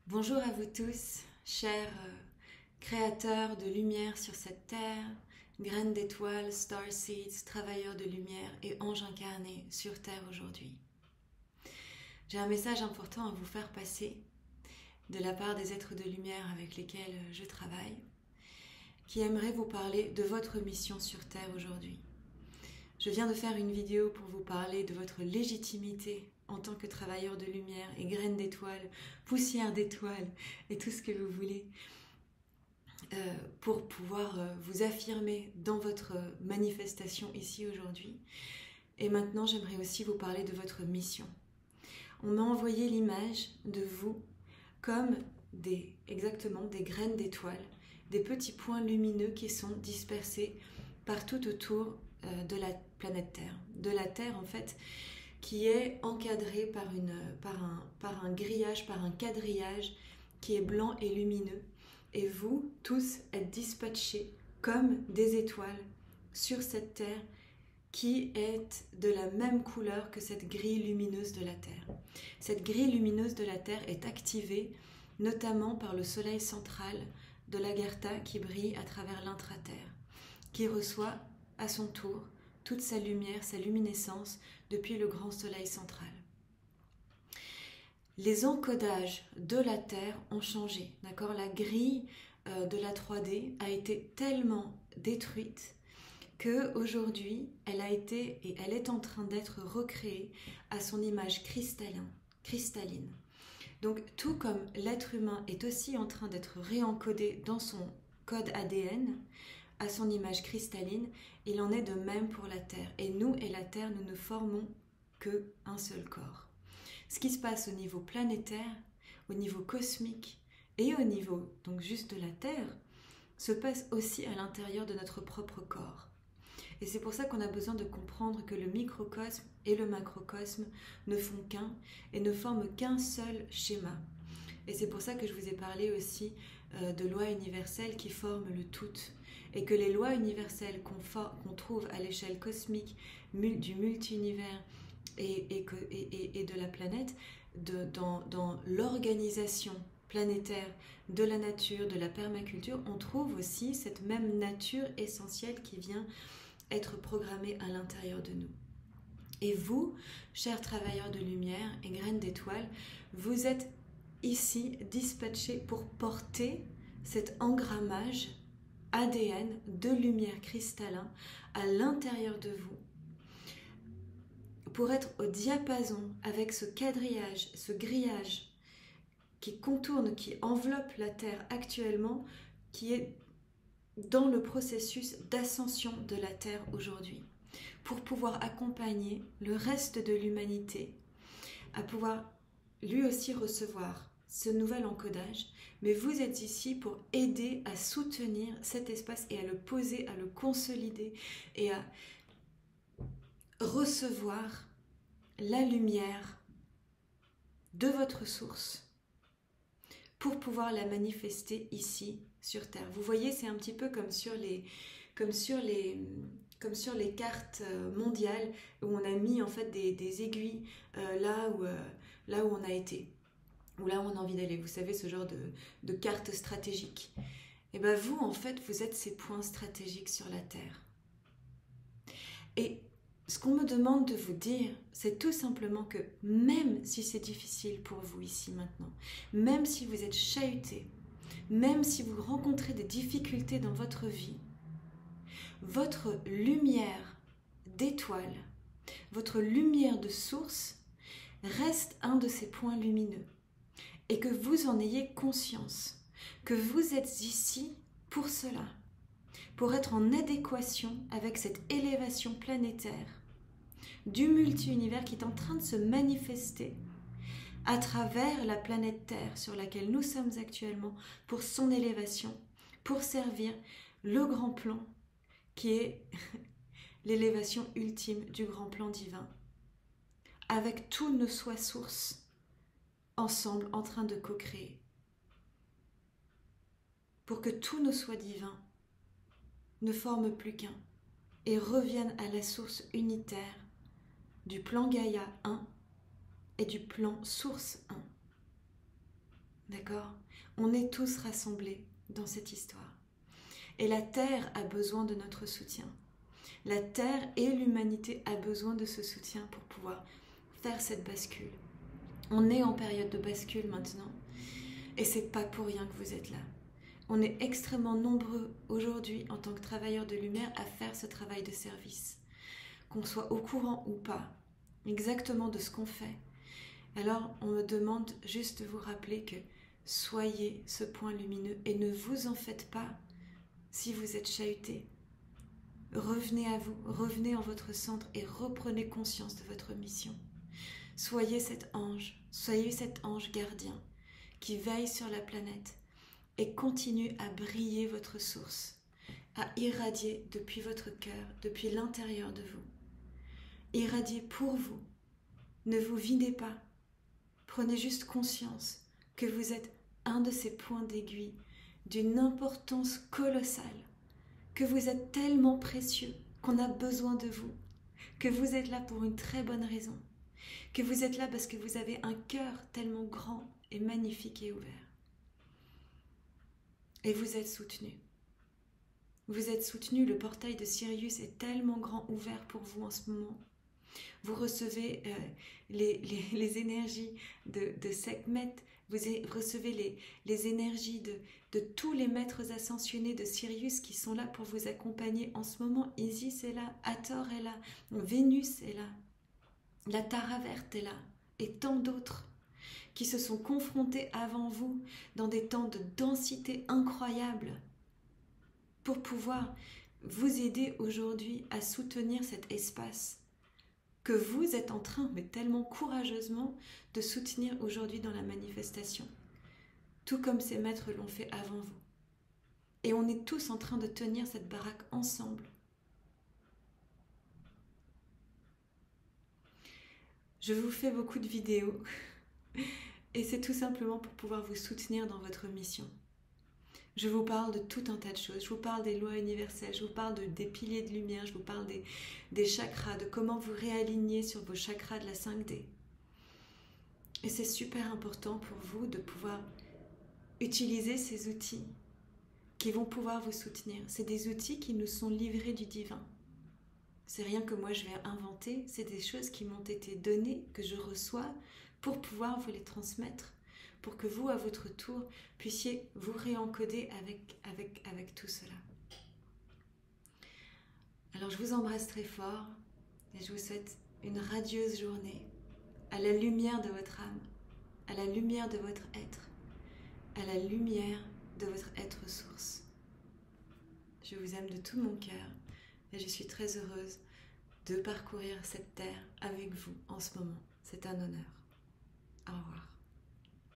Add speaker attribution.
Speaker 1: Bonjour à vous tous, chers créateurs de lumière sur cette terre, graines d'étoiles, starseeds, travailleurs de lumière et anges incarnés sur terre aujourd'hui. J'ai un message important à vous faire passer de la part des êtres de lumière avec lesquels je travaille, qui aimeraient vous parler de votre mission sur terre aujourd'hui. Je viens de faire une vidéo pour vous parler de votre légitimité en tant que travailleur de lumière et graines d'étoiles, poussière d'étoiles et tout ce que vous voulez pour pouvoir vous affirmer dans votre manifestation ici aujourd'hui. Et maintenant, j'aimerais aussi vous parler de votre mission. On m'a envoyé l'image de vous comme exactement des graines d'étoiles, des petits points lumineux qui sont dispersés partout autour de la planète Terre. De la Terre, en fait, qui est encadrée par un grillage, par un quadrillage qui est blanc et lumineux. Et vous, tous, êtes dispatchés comme des étoiles sur cette Terre qui est de la même couleur que cette grille lumineuse de la Terre. Cette grille lumineuse de la Terre est activée notamment par le soleil central de l'Agartha qui brille à travers l'intra-terre, qui reçoit à son tour toute sa lumière, sa luminescence depuis le grand soleil central. Les encodages de la Terre ont changé, d'accord ? La grille de la 3D a été tellement détruite qu'aujourd'hui, elle est en train d'être recréée à son image cristalline. Donc, tout comme l'être humain est aussi en train d'être réencodé dans son code ADN, à son image cristalline, il en est de même pour la Terre. Et nous et la Terre, nous ne formons qu'un seul corps. Ce qui se passe au niveau planétaire, au niveau cosmique et au niveau donc juste de la Terre, se passe aussi à l'intérieur de notre propre corps. Et c'est pour ça qu'on a besoin de comprendre que le microcosme et le macrocosme ne font qu'un et ne forment qu'un seul schéma. Et c'est pour ça que je vous ai parlé aussi de lois universelles qui forment le tout. Et que les lois universelles qu'on trouve à l'échelle cosmique du multi-univers et de la planète, dans l'organisation planétaire de la nature, de la permaculture, on trouve aussi cette même nature essentielle qui vient être programmée à l'intérieur de nous. Et vous, chers travailleurs de lumière et graines d'étoiles, vous êtes ici dispatchés pour porter cet engrammage ADN de lumière cristallin à l'intérieur de vous, pour être au diapason avec ce quadrillage, ce grillage qui contourne, qui enveloppe la Terre actuellement, qui est dans le processus d'ascension de la Terre aujourd'hui, pour pouvoir accompagner le reste de l'humanité à pouvoir lui aussi recevoir ce nouvel encodage, mais vous êtes ici pour aider à soutenir cet espace et à le poser, à le consolider et à recevoir la lumière de votre source pour pouvoir la manifester ici sur Terre. Vous voyez, c'est un petit peu comme sur les cartes mondiales où on a mis en fait des aiguilles là où on a été, ou là où on a envie d'aller. Vous savez, ce genre de cartes stratégiques. Et bien vous, en fait, vous êtes ces points stratégiques sur la Terre. Et ce qu'on me demande de vous dire, c'est tout simplement que même si c'est difficile pour vous ici maintenant, même si vous êtes chahuté, même si vous rencontrez des difficultés dans votre vie, votre lumière d'étoile, votre lumière de source reste un de ces points lumineux. Et que vous en ayez conscience, que vous êtes ici pour cela, pour être en adéquation avec cette élévation planétaire du multi-univers qui est en train de se manifester à travers la planète Terre sur laquelle nous sommes actuellement pour son élévation, pour servir le grand plan qui est l'élévation ultime du grand plan divin, avec tous nos soi sources ensemble en train de co-créer, pour que tous nos soi divins ne forment plus qu'un et reviennent à la source unitaire du plan Gaïa 1 et du plan Source 1. D'accord? On est tous rassemblés dans cette histoire. Et la Terre a besoin de notre soutien. La Terre et l'humanité a besoin de ce soutien pour pouvoir faire cette bascule. On est en période de bascule maintenant. Et c'est pas pour rien que vous êtes là. On est extrêmement nombreux aujourd'hui en tant que travailleurs de lumière à faire ce travail de service. Qu'on soit au courant ou pas, exactement de ce qu'on fait. Alors on me demande juste de vous rappeler que soyez ce point lumineux et ne vous en faites pas si vous êtes chahuté. Revenez à vous, revenez en votre centre et reprenez conscience de votre mission. Soyez cet ange gardien qui veille sur la planète et continue à briller votre source, à irradier depuis votre cœur, depuis l'intérieur de vous. Irradiez pour vous. Ne vous videz pas. Prenez juste conscience que vous êtes un de ces points d'aiguille d'une importance colossale, que vous êtes tellement précieux qu'on a besoin de vous, que vous êtes là pour une très bonne raison, que vous êtes là parce que vous avez un cœur tellement grand et magnifique et ouvert. Et vous êtes soutenu. Vous êtes soutenu, le portail de Sirius est tellement grand ouvert pour vous en ce moment. Vous recevez les énergies de Sekhmet, vous recevez les énergies de tous les maîtres ascensionnés de Sirius qui sont là pour vous accompagner en ce moment. Isis est là, Hathor est là, Vénus est là, la Tara verte est là, et tant d'autres qui se sont confrontés avant vous dans des temps de densité incroyable pour pouvoir vous aider aujourd'hui à soutenir cet espace que vous êtes en train, mais tellement courageusement, de soutenir aujourd'hui dans la manifestation. Tout comme ces maîtres l'ont fait avant vous. Et on est tous en train de tenir cette baraque ensemble. Je vous fais beaucoup de vidéos. Et c'est tout simplement pour pouvoir vous soutenir dans votre mission. Je vous parle de tout un tas de choses. Je vous parle des lois universelles, je vous parle des piliers de lumière, je vous parle des chakras, de comment vous réaligner sur vos chakras de la 5D. Et c'est super important pour vous de pouvoir utiliser ces outils qui vont pouvoir vous soutenir. C'est des outils qui nous sont livrés du divin. C'est rien que moi je vais inventer, c'est des choses qui m'ont été données, que je reçois pour pouvoir vous les transmettre, pour que vous, à votre tour, puissiez vous réencoder avec tout cela. Alors je vous embrasse très fort et je vous souhaite une radieuse journée à la lumière de votre âme, à la lumière de votre être, à la lumière de votre être source. Je vous aime de tout mon cœur et je suis très heureuse de parcourir cette terre avec vous en ce moment. C'est un honneur. Au revoir.